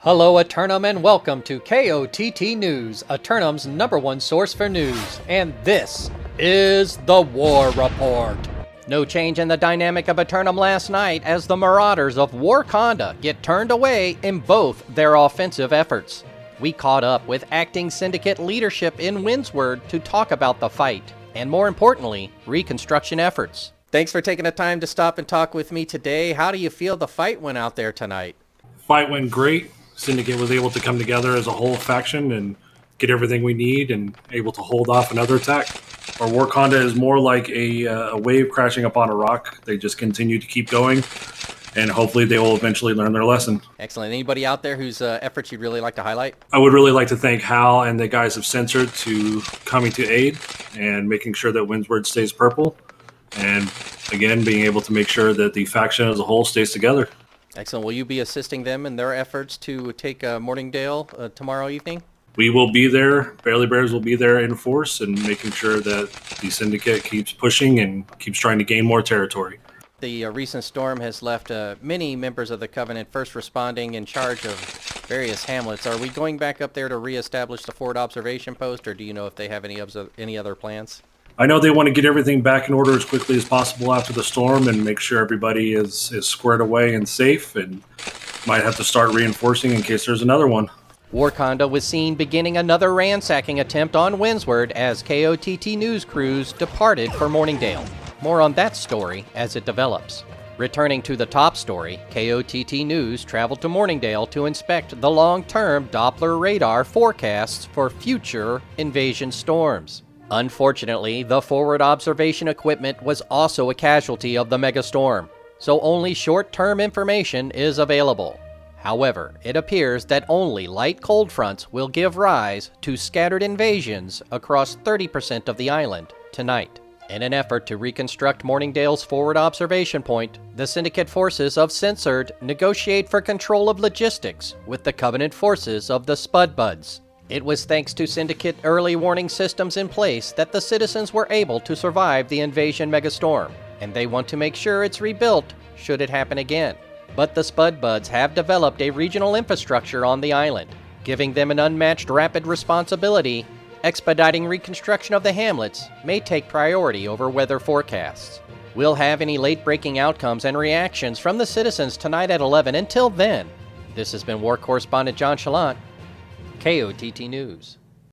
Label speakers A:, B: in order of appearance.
A: Hello, Eternum, and welcome to KOTT News, Eternum's #1 source for news. And this is the War Report. No change in the dynamic of Eternum last night as the Marauders of Wakanda get turned away in both their offensive efforts. We caught up with acting syndicate leadership in Windsward to talk about the fight, and more importantly, reconstruction efforts. Thanks for taking the time to stop and talk with me today. How do you feel the fight went out there tonight?
B: Fight went great. Syndicate was able to come together as a whole faction and get everything we need and able to hold off another attack. Our Wakanda is more like a wave crashing upon a rock. They just continue to keep going, and hopefully they will eventually learn their lesson.
A: Excellent. Anybody out there whose efforts you'd really like to highlight?
B: I would really like to thank Hal and the guys of Censored to coming to aid and making sure that Windsward stays purple, and again being able to make sure that the faction as a whole stays together.
A: Excellent. Will you be assisting them in their efforts to take Morningdale tomorrow evening?
B: We will be there. Barely Bears will be there in force and making sure that the Syndicate keeps pushing and keeps trying to gain more territory.
A: The recent storm has left many members of the Covenant first responding in charge of various hamlets. Are we going back up there to reestablish the forward observation post, or do you know if they have any other plans?
B: I know they want to get everything back in order as quickly as possible after the storm and make sure everybody is squared away and safe, and might have to start reinforcing in case there's another one.
A: Wakanda was seen beginning another ransacking attempt on Windsward as KOTT news crews departed for Morningdale. More on that story as it develops. Returning to the top story, KOTT News traveled to Morningdale to inspect the long-term Doppler radar forecasts for future invasion storms. Unfortunately, the forward observation equipment was also a casualty of the megastorm, so only short-term information is available. However, it appears that only light cold fronts will give rise to scattered invasions across 30% of the island tonight. In an effort to reconstruct Morningdale's forward observation point, the Syndicate forces of Censored negotiate for control of logistics with the Covenant forces of the Spudbuds. It was thanks to Syndicate early warning systems in place that the citizens were able to survive the invasion megastorm, and they want to make sure it's rebuilt should it happen again. But the Spudbuds have developed a regional infrastructure on the island, giving them an unmatched rapid responsibility. Expediting reconstruction of the hamlets may take priority over weather forecasts. We'll have any late-breaking outcomes and reactions from the citizens tonight at 11. Until then, this has been War Correspondent JChalant, KOTT News.